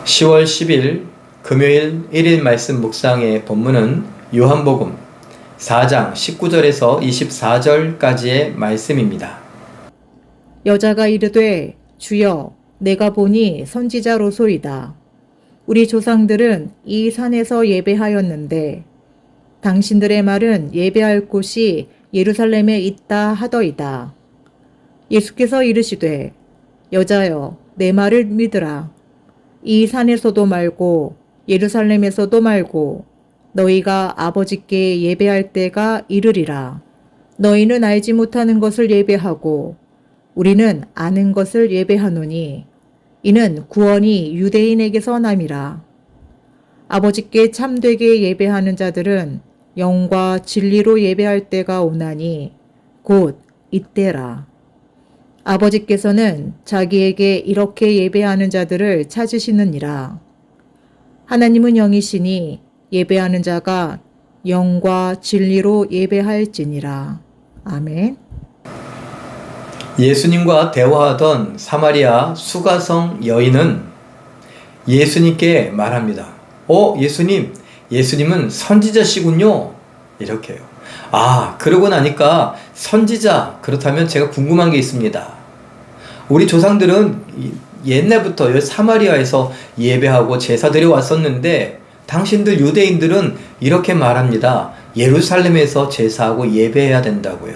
10월 10일 금요일 1일 말씀 묵상의 본문은 요한복음 4장 19절에서 24절까지의 말씀입니다. 여자가 이르되 주여 내가 보니 선지자로소이다. 우리 조상들은 이 산에서 예배하였는데 당신들의 말은 예배할 곳이 예루살렘에 있다 하더이다. 예수께서 이르시되 여자여 내 말을 믿으라. 이 산에서도 말고 예루살렘에서도 말고 너희가 아버지께 예배할 때가 이르리라. 너희는 알지 못하는 것을 예배하고 우리는 아는 것을 예배하노니 이는 구원이 유대인에게서 남이라. 아버지께 참되게 예배하는 자들은 영과 진리로 예배할 때가 오나니 곧 이때라. 아버지께서는 자기에게 이렇게 예배하는 자들을 찾으시느니라. 하나님은 영이시니 예배하는 자가 영과 진리로 예배할지니라. 아멘. 예수님과 대화하던 사마리아 수가성 여인은 예수님께 말합니다. 예수님은 선지자시군요. 이렇게요. 그러고 나니까 선지자, 그렇다면 제가 궁금한 게 있습니다. 우리 조상들은 옛날부터 사마리아에서 예배하고 제사 드려 왔었는데 당신들 유대인들은 이렇게 말합니다. 예루살렘에서 제사하고 예배해야 된다고요.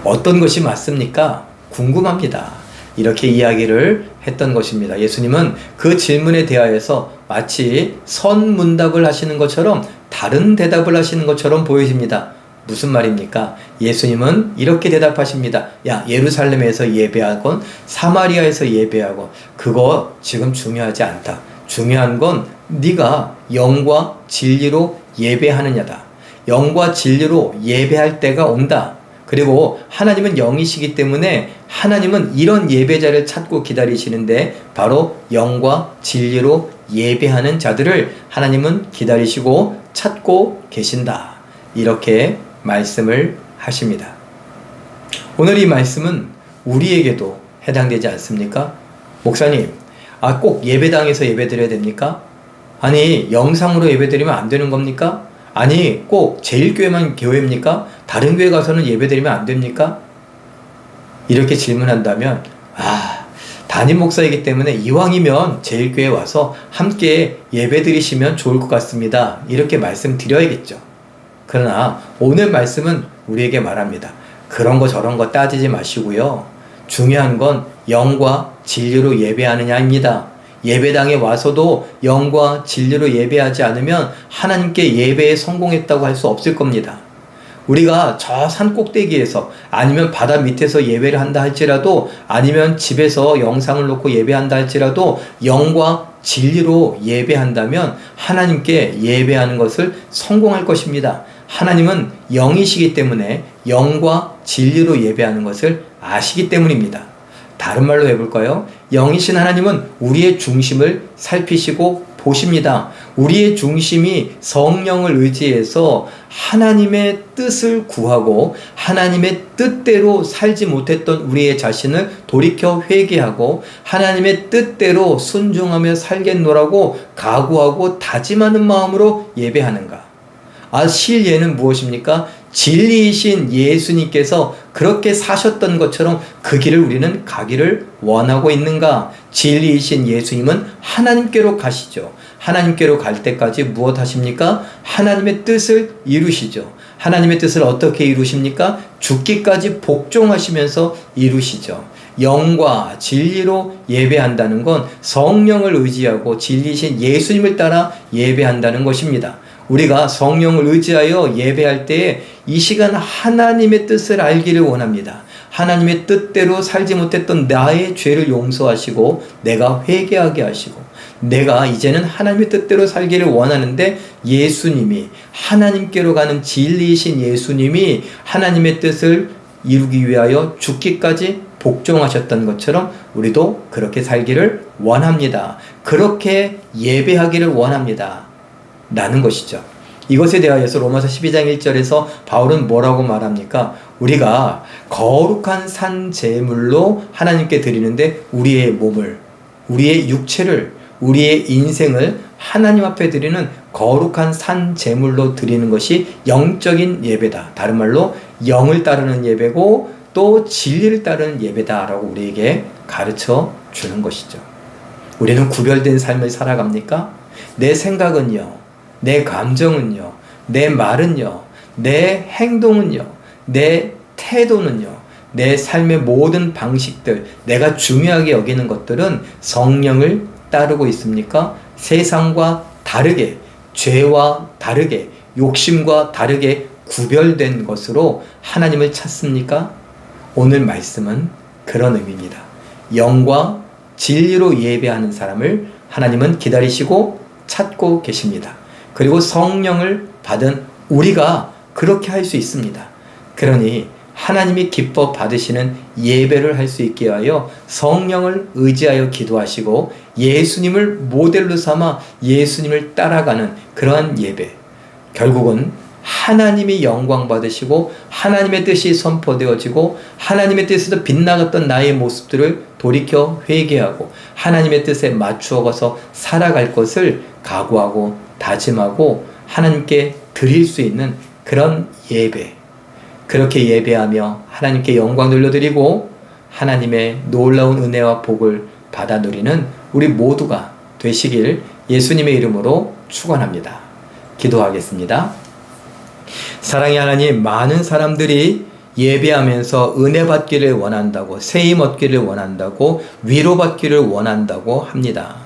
어떤 것이 맞습니까? 궁금합니다. 이렇게 이야기를 했던 것입니다. 예수님은 그 질문에 대하여서 마치 선문답을 하시는 것처럼 다른 대답을 하시는 것처럼 보여집니다. 무슨 말입니까? 예수님은 이렇게 대답하십니다. 예루살렘에서 예배하건 사마리아에서 예배하건 그거 지금 중요하지 않다. 중요한 건 네가 영과 진리로 예배하느냐다. 영과 진리로 예배할 때가 온다. 그리고 하나님은 영이시기 때문에 하나님은 이런 예배자를 찾고 기다리시는데 바로 영과 진리로 예배하는 자들을 하나님은 기다리시고 찾고 계신다. 이렇게 말씀을 하십니다. 오늘 이 말씀은 우리에게도 해당되지 않습니까? 목사님, 꼭 예배당에서 예배드려야 됩니까? 아니, 영상으로 예배드리면 안 되는 겁니까? 아니, 꼭 제일교회만 교회입니까? 다른 교회 가서는 예배드리면 안 됩니까? 이렇게 질문한다면 담임 목사이기 때문에 이왕이면 제일교회 와서 함께 예배드리시면 좋을 것 같습니다. 이렇게 말씀드려야겠죠. 그러나 오늘 말씀은 우리에게 말합니다. 그런 거 저런 거 따지지 마시고요. 중요한 건 영과 진리로 예배하느냐입니다. 예배당에 와서도 영과 진리로 예배하지 않으면 하나님께 예배에 성공했다고 할 수 없을 겁니다. 우리가 저 산 꼭대기에서 아니면 바다 밑에서 예배를 한다 할지라도 아니면 집에서 영상을 놓고 예배한다 할지라도 영과 진리로 예배한다면 하나님께 예배하는 것을 성공할 것입니다. 하나님은 영이시기 때문에 영과 진리로 예배하는 것을 아시기 때문입니다. 다른 말로 해볼까요? 영이신 하나님은 우리의 중심을 살피시고 보십니다. 우리의 중심이 성령을 의지해서 하나님의 뜻을 구하고 하나님의 뜻대로 살지 못했던 우리의 자신을 돌이켜 회개하고 하나님의 뜻대로 순종하며 살겠노라고 각오하고 다짐하는 마음으로 예배하는가? 실예는 무엇입니까? 진리이신 예수님께서 그렇게 사셨던 것처럼 그 길을 우리는 가기를 원하고 있는가? 진리이신 예수님은 하나님께로 가시죠. 하나님께로 갈 때까지 무엇 하십니까? 하나님의 뜻을 이루시죠. 하나님의 뜻을 어떻게 이루십니까? 죽기까지 복종하시면서 이루시죠. 영과 진리로 예배한다는 건 성령을 의지하고 진리이신 예수님을 따라 예배한다는 것입니다. 우리가 성령을 의지하여 예배할 때에 이 시간 하나님의 뜻을 알기를 원합니다. 하나님의 뜻대로 살지 못했던 나의 죄를 용서하시고 내가 회개하게 하시고 내가 이제는 하나님의 뜻대로 살기를 원하는데 예수님이 하나님께로 가는 진리이신 예수님이 하나님의 뜻을 이루기 위하여 죽기까지 복종하셨던 것처럼 우리도 그렇게 살기를 원합니다. 그렇게 예배하기를 원합니다. 라는 것이죠. 이것에 대하여서 로마서 12장 1절에서 바울은 뭐라고 말합니까? 우리가 거룩한 산 제물로 하나님께 드리는데 우리의 몸을 우리의 육체를, 우리의 인생을 하나님 앞에 드리는 거룩한 산 제물로 드리는 것이 영적인 예배다. 다른 말로 영을 따르는 예배고 또 진리를 따르는 예배다라고 우리에게 가르쳐 주는 것이죠. 우리는 구별된 삶을 살아갑니까? 내 생각은요, 내 감정은요, 내 말은요, 내 행동은요, 내 태도는요, 내 삶의 모든 방식들, 내가 중요하게 여기는 것들은 성령을 따르고 있습니까? 세상과 다르게, 죄와 다르게, 욕심과 다르게 구별된 것으로 하나님을 찾습니까? 오늘 말씀은 그런 의미입니다. 영과 진리로 예배하는 사람을 하나님은 기다리시고 찾고 계십니다. 그리고 성령을 받은 우리가 그렇게 할 수 있습니다. 그러니 하나님이 기뻐 받으시는 예배를 할 수 있게 하여 성령을 의지하여 기도하시고 예수님을 모델로 삼아 예수님을 따라가는 그러한 예배. 결국은 하나님이 영광 받으시고 하나님의 뜻이 선포되어지고 하나님의 뜻에서 빗나갔던 나의 모습들을 돌이켜 회개하고 하나님의 뜻에 맞추어서 살아갈 것을 각오하고 다짐하고 하나님께 드릴 수 있는 그런 예배. 그렇게 예배하며 하나님께 영광 돌려드리고 하나님의 놀라운 은혜와 복을 받아 누리는 우리 모두가 되시길 예수님의 이름으로 축원합니다. 기도하겠습니다. 사랑의 하나님, 많은 사람들이 예배하면서 은혜 받기를 원한다고, 세임 얻기를 원한다고, 위로받기를 원한다고 합니다.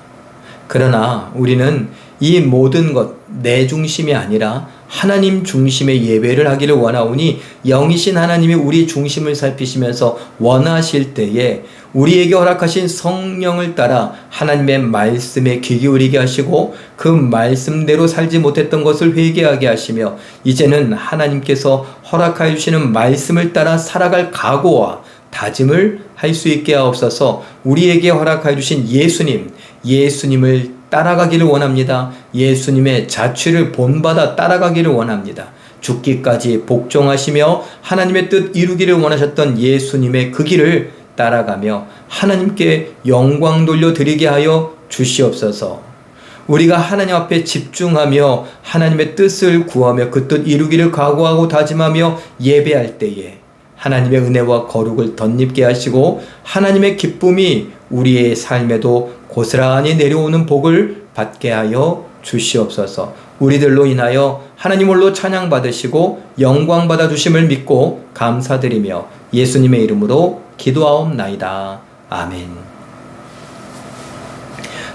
그러나 우리는 이 모든 것, 내 중심이 아니라 하나님 중심의 예배를 하기를 원하오니 영이신 하나님이 우리 중심을 살피시면서 원하실 때에 우리에게 허락하신 성령을 따라 하나님의 말씀에 귀 기울이게 하시고 그 말씀대로 살지 못했던 것을 회개하게 하시며 이제는 하나님께서 허락하여 주시는 말씀을 따라 살아갈 각오와 다짐을 할 수 있게 하옵소서. 우리에게 허락하여 주신 예수님을 따라가기를 원합니다. 예수님의 자취를 본받아 따라가기를 원합니다. 죽기까지 복종하시며 하나님의 뜻 이루기를 원하셨던 예수님의 그 길을 따라가며 하나님께 영광 돌려드리게 하여 주시옵소서. 우리가 하나님 앞에 집중하며 하나님의 뜻을 구하며 그 뜻 이루기를 각오하고 다짐하며 예배할 때에 하나님의 은혜와 거룩을 덧입게 하시고 하나님의 기쁨이 우리의 삶에도 고스란히 내려오는 복을 받게 하여 주시옵소서. 우리들로 인하여 하나님 홀로 찬양 받으시고 영광 받아 주심을 믿고 감사드리며 예수님의 이름으로 기도하옵나이다. 아멘.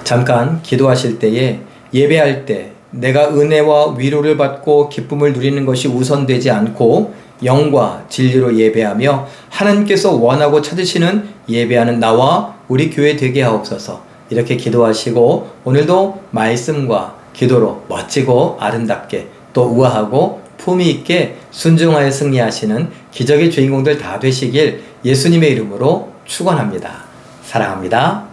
잠깐 기도하실 때에 예배할 때 내가 은혜와 위로를 받고 기쁨을 누리는 것이 우선되지 않고 영과 진리로 예배하며 하나님께서 원하고 찾으시는 예배하는 나와 우리 교회 되게 하옵소서. 이렇게 기도하시고 오늘도 말씀과 기도로 멋지고 아름답게 또 우아하고 품위 있게 순종하여 승리하시는 기적의 주인공들 다 되시길 예수님의 이름으로 축원합니다. 사랑합니다.